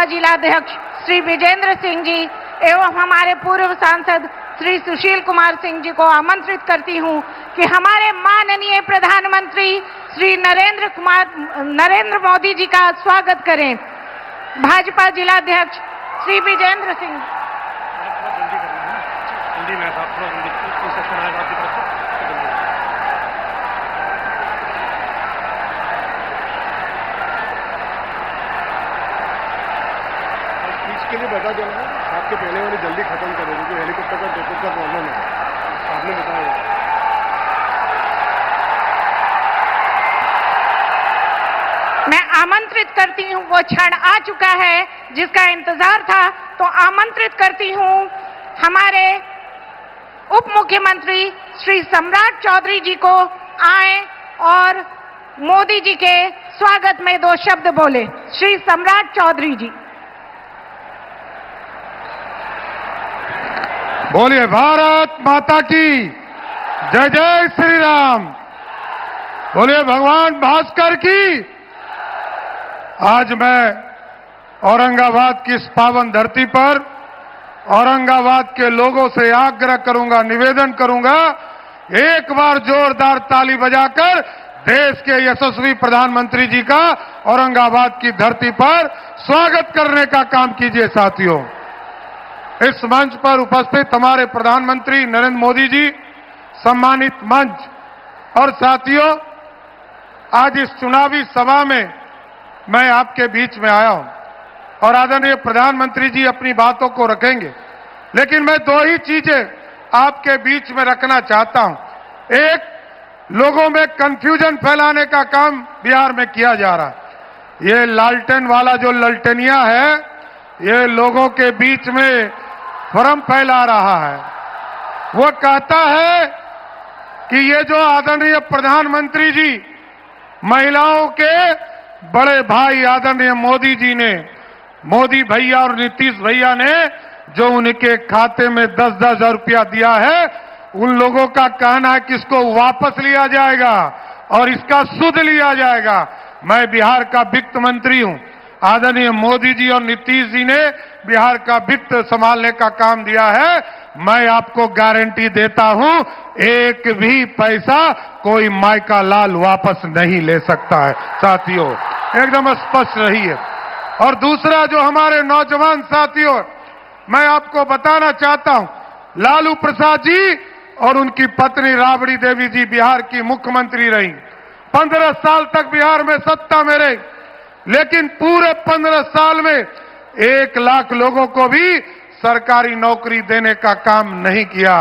भाजपा जिलाध्यक्ष श्री विजेंद्र सिंह जी एवं हमारे पूर्व सांसद श्री सुशील कुमार सिंह जी को आमंत्रित करती हूं कि हमारे माननीय प्रधानमंत्री श्री नरेंद्र मोदी जी का स्वागत करें। भाजपा जिलाध्यक्ष श्री विजेंद्र सिंह। के लिए बता देना आपके पहले वाली जल्दी खत्म करें क्योंकि हेलीकॉप्टर का टिकट का प्रॉब्लम है, आपने बताया। मैं आमंत्रित करती हूं, वो क्षण आ चुका है जिसका इंतजार था, तो आमंत्रित करती हूं हमारे उप मुख्यमंत्री श्री सम्राट चौधरी जी को आए और मोदी जी के स्वागत में 2 शब्द बोले। श्री सम्राट चौधरी जी। बोलिए भारत माता की जय। जय श्री राम। बोलिए भगवान भास्कर की। आज मैं औरंगाबाद की इस पावन धरती पर औरंगाबाद के लोगों से आग्रह करूंगा, निवेदन करूंगा, एक बार जोरदार ताली बजाकर देश के यशस्वी प्रधानमंत्री जी का औरंगाबाद की धरती पर स्वागत करने का काम कीजिए। साथियों, इस मंच पर उपस्थित हमारे प्रधानमंत्री नरेंद्र मोदी जी, सम्मानित मंच और साथियों, आज इस चुनावी सभा में मैं आपके बीच में आया हूं और आदरणीय प्रधानमंत्री जी अपनी बातों को रखेंगे, लेकिन मैं 2 ही चीजें आपके बीच में रखना चाहता हूं। एक, लोगों में कंफ्यूजन फैलाने का काम बिहार में किया जा रहा है। ये लालटेन वाला जो ललटेनिया है, ये लोगों के बीच में भ्रम फैला रहा है। वो कहता है कि ये जो आदरणीय प्रधानमंत्री जी, महिलाओं के बड़े भाई आदरणीय मोदी जी ने, मोदी भैया और नीतीश भैया ने जो उनके खाते में 10-10 हजार रुपया दिया है, उन लोगों का कहना है कि इसको वापस लिया जाएगा और इसका सुध लिया जाएगा। मैं बिहार का वित्त मंत्री हूं। आदरणीय मोदी जी और नीतीश जी ने बिहार का वित्त संभालने का काम दिया है। मैं आपको गारंटी देता हूं, एक भी पैसा कोई मायका लाल वापस नहीं ले सकता है। साथियों, एकदम स्पष्ट रहिए। और दूसरा, जो हमारे नौजवान साथियों, मैं आपको बताना चाहता हूं, लालू प्रसाद जी और उनकी पत्नी राबड़ी देवी जी बिहार की मुख्यमंत्री रही, 15 साल तक बिहार में सत्ता में रही, लेकिन पूरे 15 साल में 1 लाख लोगों को भी सरकारी नौकरी देने का काम नहीं किया।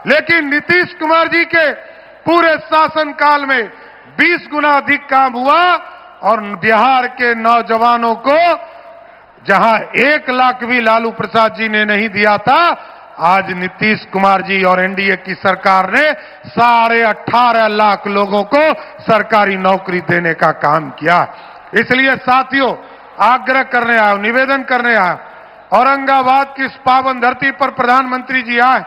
लेकिन नीतीश कुमार जी के पूरे शासनकाल में 20 गुना अधिक काम हुआ और बिहार के नौजवानों को जहां 1 लाख भी लालू प्रसाद जी ने नहीं दिया था, आज नीतीश कुमार जी और एनडीए की सरकार ने 18.5 लाख लोगों को सरकारी नौकरी देने का काम किया। इसलिए साथियों, आग्रह करने आया, निवेदन करने आया, औरंगाबाद की इस पावन धरती पर प्रधानमंत्री जी आए,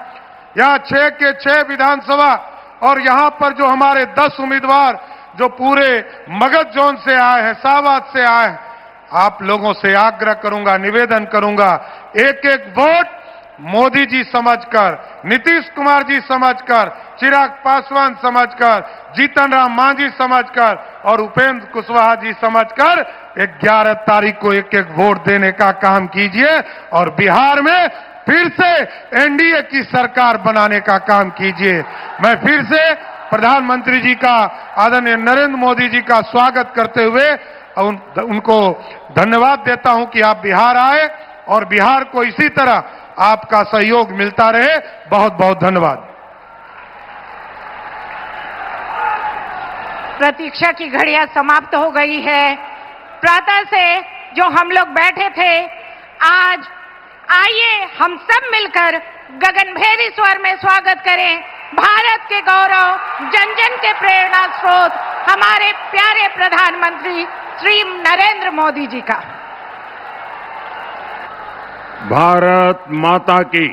यहां 6 के 6 विधानसभा और यहां पर जो हमारे 10 उम्मीदवार जो पूरे मगध जोन से आए हैं, शाहबाद से आए हैं, आप लोगों से आग्रह करूंगा, निवेदन करूंगा, एक एक वोट मोदी जी समझकर, नीतीश कुमार जी समझकर, चिराग पासवान समझकर, जीतन राम मांझी समझकर और उपेंद्र कुशवाहा जी समझकर 11 तारीख को एक एक वोट देने का काम कीजिए और बिहार में फिर से एनडीए की सरकार बनाने का काम कीजिए। मैं फिर से प्रधानमंत्री जी का, आदरणीय नरेंद्र मोदी जी का स्वागत करते हुए उनको धन्यवाद देता हूं कि आप बिहार आए और बिहार को इसी तरह आपका सहयोग मिलता रहे। बहुत बहुत धन्यवाद। प्रतीक्षा की घड़ियां समाप्त हो गई है। प्रातः से जो हम लोग बैठे थे, आज आइए हम सब मिलकर गगनभेदी स्वर में स्वागत करें भारत के गौरव, जन जन के प्रेरणा स्रोत, हमारे प्यारे प्रधानमंत्री श्री नरेंद्र मोदी जी का। भारत माता की,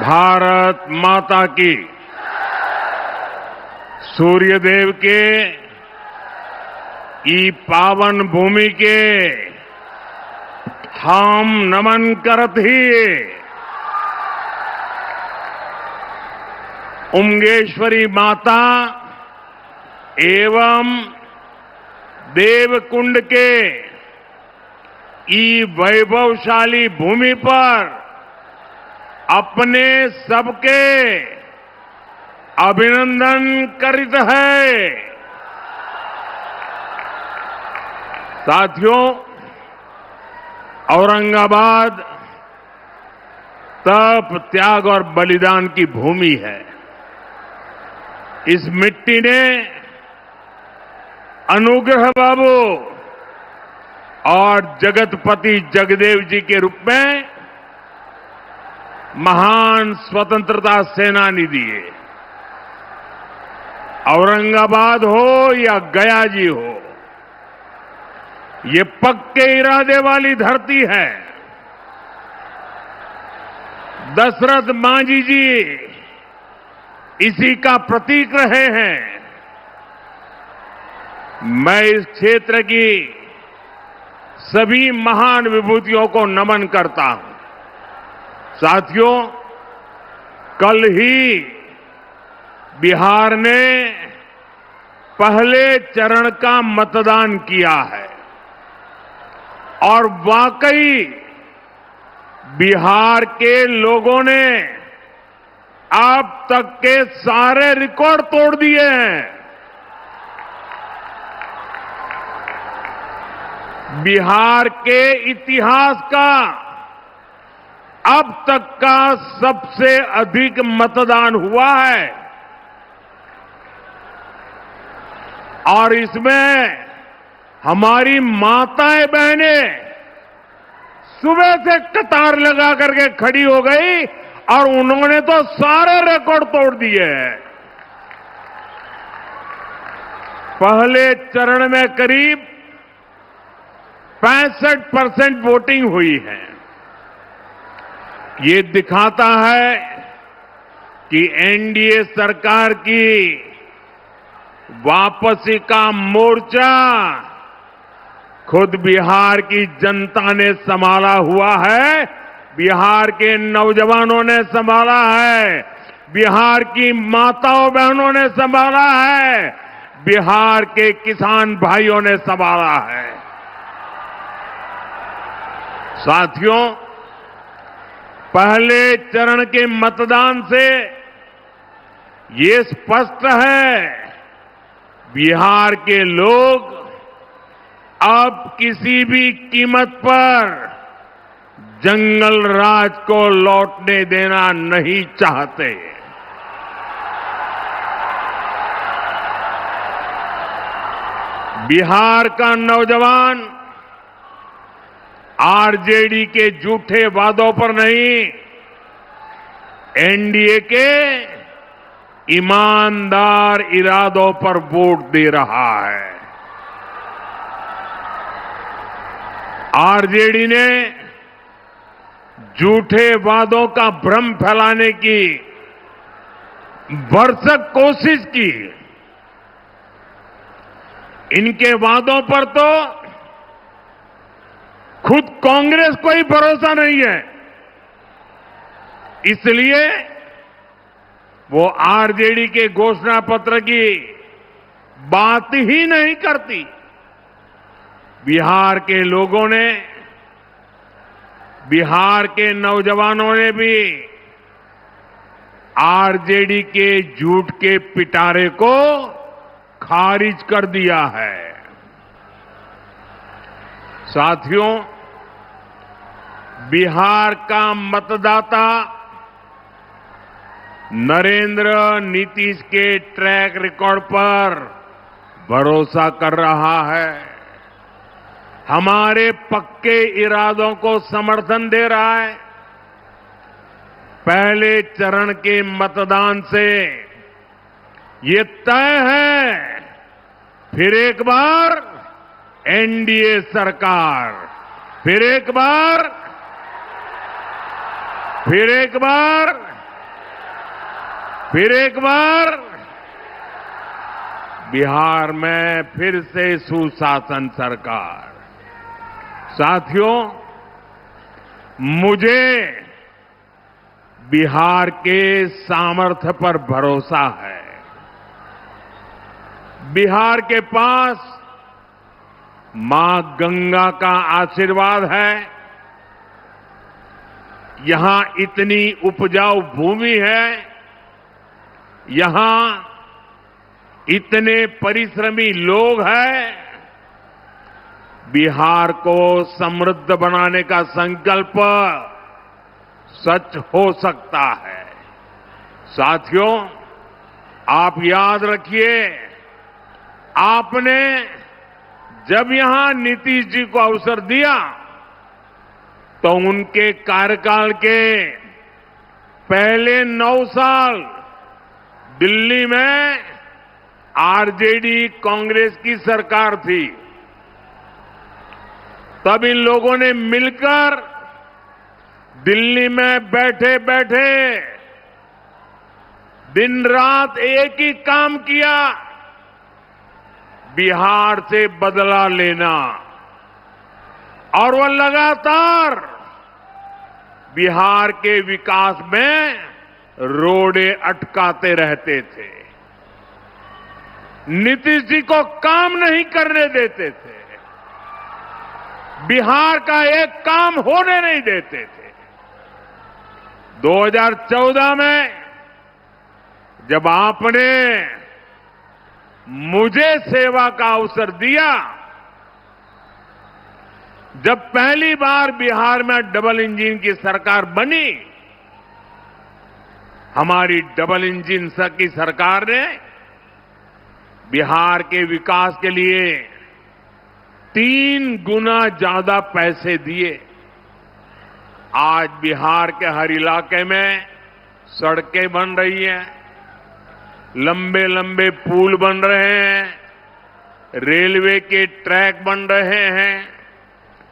भारत माता की। सूर्यदेव के ई पावन भूमि के हम नमन करत ही उमगेश्वरी माता एवं देवकुंड के ई वैभवशाली भूमि पर अपने सबके अभिनंदन करित है। साथियों, औरंगाबाद तप, त्याग और बलिदान की भूमि है। इस मिट्टी ने अनुग्रह बाबू और जगतपति जगदेव जी के रूप में महान स्वतंत्रता सेनानी दिए। औरंगाबाद हो या गया जी हो, ये पक्के इरादे वाली धरती है। दशरथ मांझी जी इसी का प्रतीक रहे हैं। मैं इस क्षेत्र की सभी महान विभूतियों को नमन करता हूं। साथियों, कल ही बिहार ने पहले चरण का मतदान किया है और वाकई बिहार के लोगों ने अब तक के सारे रिकॉर्ड तोड़ दिए हैं। बिहार के इतिहास का अब तक का सबसे अधिक मतदान हुआ है और इसमें हमारी माताएं बहनें सुबह से कतार लगा करके खड़ी हो गई और उन्होंने तो सारे रिकॉर्ड तोड़ दिए हैं। पहले चरण में करीब 65% वोटिंग हुई है। ये दिखाता है कि एनडीए सरकार की वापसी का मोर्चा खुद बिहार की जनता ने संभाला हुआ है, बिहार के नौजवानों ने संभाला है, बिहार की माताओं बहनों ने संभाला है, बिहार के किसान भाइयों ने संभाला है। साथियों, पहले चरण के मतदान से ये स्पष्ट है, बिहार के लोग अब किसी भी कीमत पर जंगल राज को लौटने देना नहीं चाहते। बिहार का नौजवान आरजेडी के झूठे वादों पर नहीं, एनडीए के ईमानदार इरादों पर वोट दे रहा है। आरजेडी ने झूठे वादों का भ्रम फैलाने की भरसक कोशिश की। इनके वादों पर तो खुद कांग्रेस को ही भरोसा नहीं है, इसलिए वो आरजेडी के घोषणा पत्र की बात ही नहीं करती। बिहार के लोगों ने, बिहार के नौजवानों ने भी आरजेडी के झूठ के पिटारे को खारिज कर दिया है। साथियों, बिहार का मतदाता नरेंद्र नीतीश के ट्रैक रिकॉर्ड पर भरोसा कर रहा है, हमारे पक्के इरादों को समर्थन दे रहा है। पहले चरण के मतदान से ये तय है, फिर एक बार एनडीए सरकार, फिर एक बार बिहार में फिर से सुशासन सरकार। साथियों, मुझे बिहार के सामर्थ्य पर भरोसा है। बिहार के पास मां गंगा का आशीर्वाद है। यहां इतनी उपजाऊ भूमि है, यहां इतने परिश्रमी लोग हैं। बिहार को समृद्ध बनाने का संकल्प सच हो सकता है। साथियों, आप याद रखिए, आपने जब यहां नीतीश जी को अवसर दिया तो उनके कार्यकाल के पहले 9 साल दिल्ली में आरजेडी कांग्रेस की सरकार थी। तब इन लोगों ने मिलकर दिल्ली में बैठे बैठे दिन रात एक ही काम किया, बिहार से बदला लेना। और वो लगातार बिहार के विकास में रोड़े अटकाते रहते थे, नीतीश जी को काम नहीं करने देते थे, बिहार का एक काम होने नहीं देते थे। 2014 में जब आपने मुझे सेवा का अवसर दिया, जब पहली बार बिहार में डबल इंजन की सरकार बनी, हमारी डबल इंजन की सरकार ने बिहार के विकास के लिए 3 गुना ज्यादा पैसे दिए। आज बिहार के हर इलाके में सड़कें बन रही हैं, लंबे लंबे पुल बन रहे हैं, रेलवे के ट्रैक बन रहे हैं,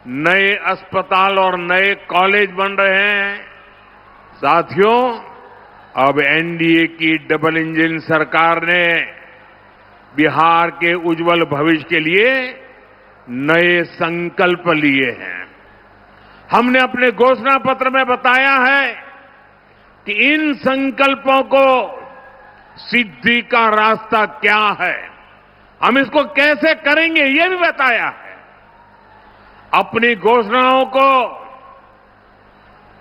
नए अस्पताल और नए कॉलेज बन रहे हैं। साथियों, अब एनडीए की डबल इंजन सरकार ने बिहार के उज्जवल भविष्य के लिए नए संकल्प लिए हैं। हमने अपने घोषणा पत्र में बताया है कि इन संकल्पों को सिद्धि का रास्ता क्या है, हम इसको कैसे करेंगे, ये भी बताया है। अपनी घोषणाओं को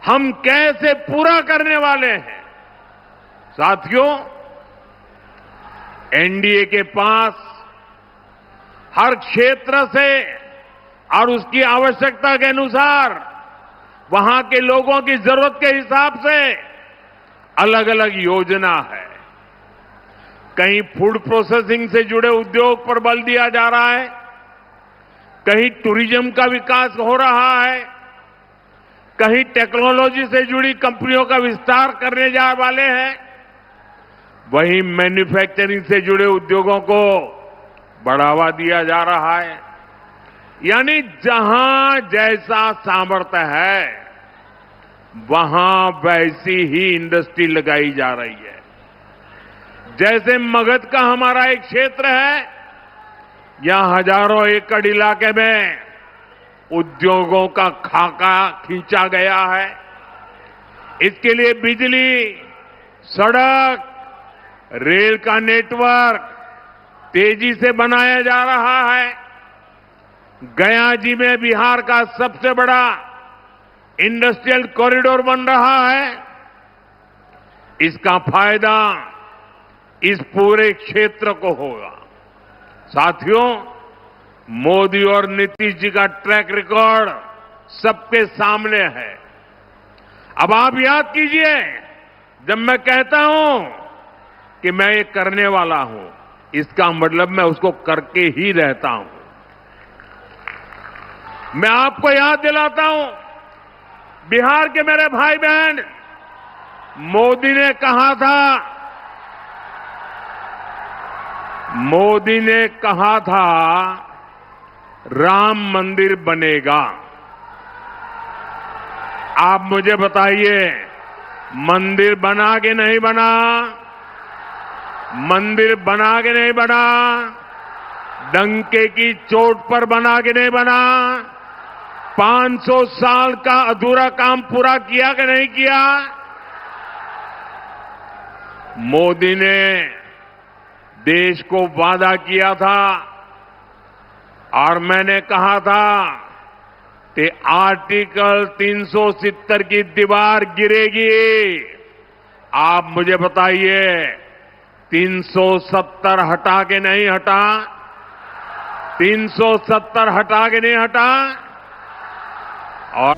हम कैसे पूरा करने वाले हैं। साथियों, एनडीए के पास हर क्षेत्र से और उसकी आवश्यकता के अनुसार, वहां के लोगों की जरूरत के हिसाब से अलग अलग योजना है। कहीं फूड प्रोसेसिंग से जुड़े उद्योग पर बल दिया जा रहा है, कहीं टूरिज्म का विकास हो रहा है, कहीं टेक्नोलॉजी से जुड़ी कंपनियों का विस्तार करने जा वाले हैं, वहीं मैन्युफैक्चरिंग से जुड़े उद्योगों को बढ़ावा दिया जा रहा है। यानी जहां जैसा सामर्थ्य है, वहां वैसी ही इंडस्ट्री लगाई जा रही है। जैसे मगध का हमारा एक क्षेत्र है, यहां हजारों एकड़ इलाके में उद्योगों का खाका खींचा गया है। इसके लिए बिजली, सड़क, रेल का नेटवर्क तेजी से बनाया जा रहा है। गया जी में बिहार का सबसे बड़ा इंडस्ट्रियल कॉरिडोर बन रहा है। इसका फायदा इस पूरे क्षेत्र को होगा। साथियों, मोदी और नीतीश जी का ट्रैक रिकॉर्ड सबके सामने है। अब आप याद कीजिए, जब मैं कहता हूं कि मैं ये करने वाला हूं, इसका मतलब मैं उसको करके ही रहता हूं। मैं आपको याद दिलाता हूं, बिहार के मेरे भाई बहन, मोदी ने कहा था राम मंदिर बनेगा। आप मुझे बताइए, मंदिर बना के नहीं बना? मंदिर बना के नहीं बना? डंके की चोट पर बना के नहीं बना? 500 साल का अधूरा काम पूरा किया कि नहीं किया? मोदी ने देश को वादा किया था और मैंने कहा था कि आर्टिकल 370 की दीवार गिरेगी। आप मुझे बताइए 370 हटा के नहीं हटा? 370 हटा के नहीं हटा? और